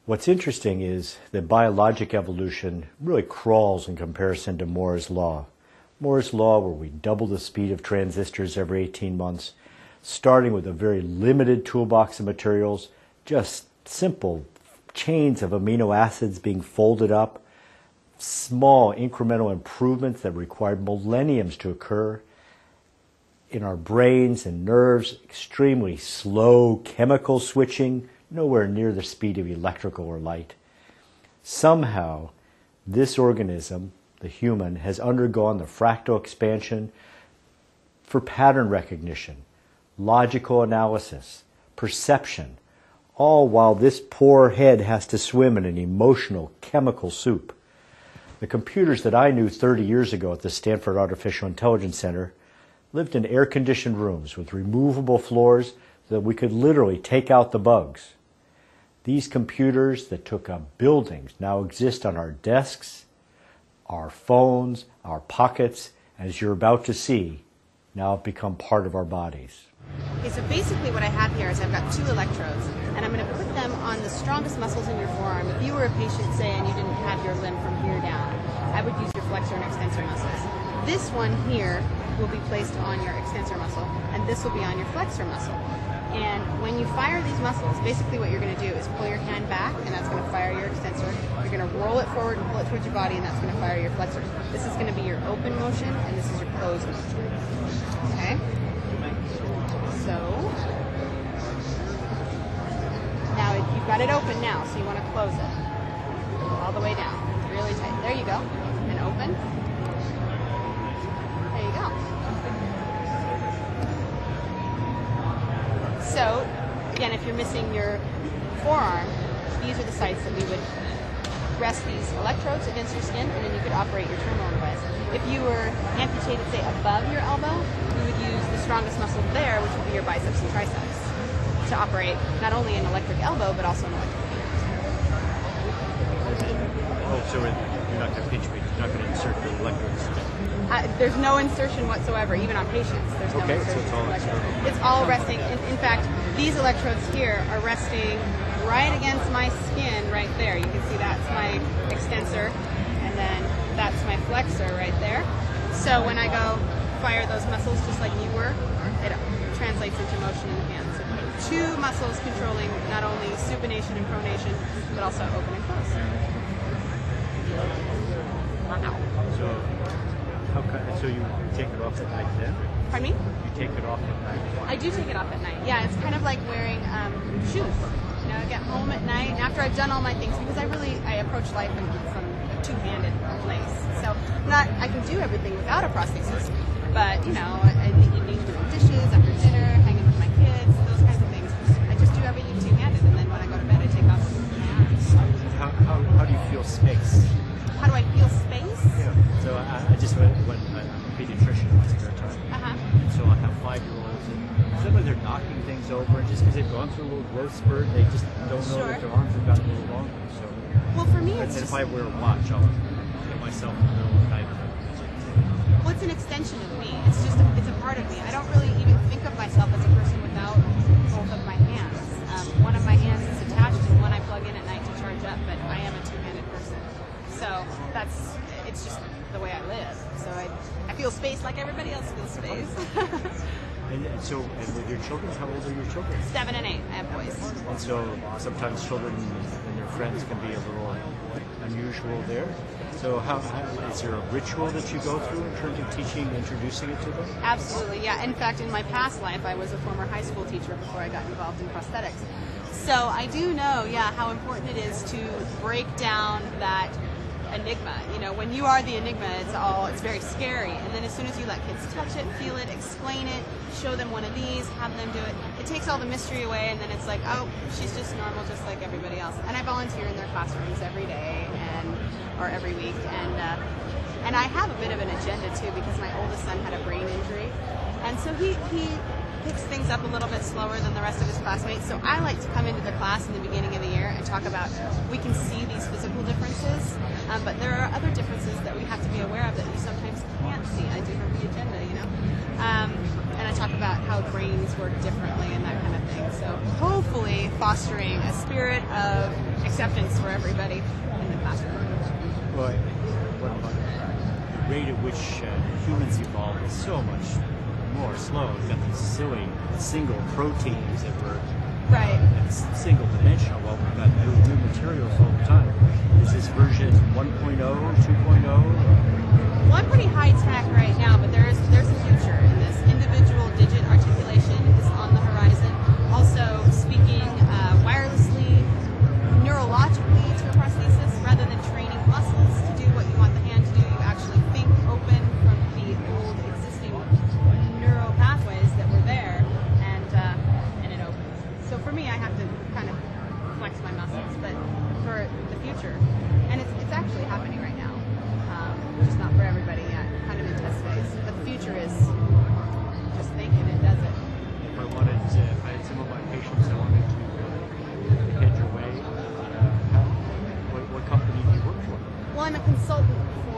What's interesting is that biologic evolution really crawls in comparison to Moore's law. Moore's law, where we double the speed of transistors every 18 months, starting with a very limited toolbox of materials, just simple chains of amino acids being folded up, small incremental improvements that required millenniums to occur. In our brains and nerves, extremely slow chemical switching, nowhere near the speed of electrical or light. Somehow, this organism, the human, has undergone the fractal expansion for pattern recognition, logical analysis, perception, all while this poor head has to swim in an emotional chemical soup. The computers that I knew 30 years ago at the Stanford Artificial Intelligence Center lived in air-conditioned rooms with removable floors so that we could literally take out the bugs. These computers that took up buildings now exist on our desks, our phones, our pockets, and as you're about to see, now have become part of our bodies. Okay, so basically what I have here is I've got 2 electrodes, and I'm going to put them on the strongest muscles in your forearm. If you were a patient, say, and you didn't have your limb from here down, I would use your flexor and extensor muscles. This one here will be placed on your extensor muscle, and this will be on your flexor muscle. And when you fire these muscles, basically what you're going to do is pull your hand back, and that's going to fire your extensor. You're going to roll it forward and pull it towards your body, and that's going to fire your flexor. This is going to be your open motion, and this is your closed motion. Okay? So, now you've got it open now, so you want to close it. All the way down. Really tight. There you go. And open. There you go. So, again, if you're missing your forearm, these are the sites that we would rest these electrodes against your skin, and then you could operate your terminal device. If you were amputated, say, above your elbow, you would use the strongest muscle there, which would be your biceps and triceps, to operate not only an electric elbow, but also an electric hand. Oh, so you're not going to pinch me, you're not going to insert the electrodes? There's no insertion whatsoever, even on patients. There's no insertion. So it's all resting. In fact, these electrodes here are resting right against my skin right there. You can see that's my extensor, and then that's my flexor right there. So when I go fire those muscles just like you were, it translates into motion in the hands. So 2 muscles controlling not only supination and pronation, but also open and close. Wow. So you take it off at night then? Pardon me? You take it off at night? I do take it off at night. Yeah, it's kind of like wearing shoes. You know, I get home at night, and after I've done all my things, because I approach life from a 2-handed place. So I can do everything without a prosthesis, but you know, in the evening doing dishes, after dinner, hanging with my kids, those kinds of things. I just do everything 2-handed, and then when I go to bed, I take off my arms. How do you feel space? How do I feel space? Yeah. So I just went I'm a pediatrician in my spare time. So I have 5-year-olds, and some of they're knocking things over, and just because they've gone through a little growth spurt, they just don't know that their arms have gotten a little longer. So, well, for me, it's if I wear a watch, I'll get myself in the middle of the night. Well, it's an extension of me. It's a part of me. I don't really even think of myself as a person without both of my hands. One of my hands is attached, and one I plug in at night to charge up. But I am a 2-handed person, so it's just the way I live. So I feel space like everybody else feels space. And with your children, how old are your children? 7 and 8. I have boys. And so sometimes children and their friends can be a little unusual there. So how is there a ritual that you go through in terms of teaching, introducing it to them? Absolutely, yeah. In fact, in my past life, I was a former high school teacher before I got involved in prosthetics. So I do know, how important it is to break down that enigma. You know, when you are the enigma, it's very scary. And then as soon as you let kids touch it, feel it, explain it, show them one of these, have them do it, it takes all the mystery away, and then it's like, oh, she's just normal, just like everybody else. And I volunteer in their classrooms every day or every week, and I have a bit of an agenda too, because my oldest son had a brain injury, and so he picks things up a little bit slower than the rest of his classmates. So I like to come into the class in the beginning of the year and talk about, we can see these physical differences, but there are other differences that we have to be aware of that you sometimes can't see. I do have the agenda, and kind of talk about how brains work differently and that kind of thing. So hopefully fostering a spirit of acceptance for everybody in the classroom. Well, what about the rate at which humans evolve is so much more slow. We've got these silly single proteins that were Right. single dimensional. Well, we've got new materials all the time. Is this version 1.0, 2.0? Well, I'm pretty high tech right now, but there's a future in this. Individual digit articulation is on the horizon. Also, speaking wirelessly, neurologically to a prosthesis, rather than training muscles to do what you want the hand to do, you actually think open from the old existing neural pathways that were there, and it opens. So for me, I have to kind of flex my muscles, but for the future, and it's actually happening right now. Just not for everybody yet, kind of in test phase. But the future is just thinking it does it. If I had some of my patients I wanted to head your way, what company do you work for? Well, I'm a consultant for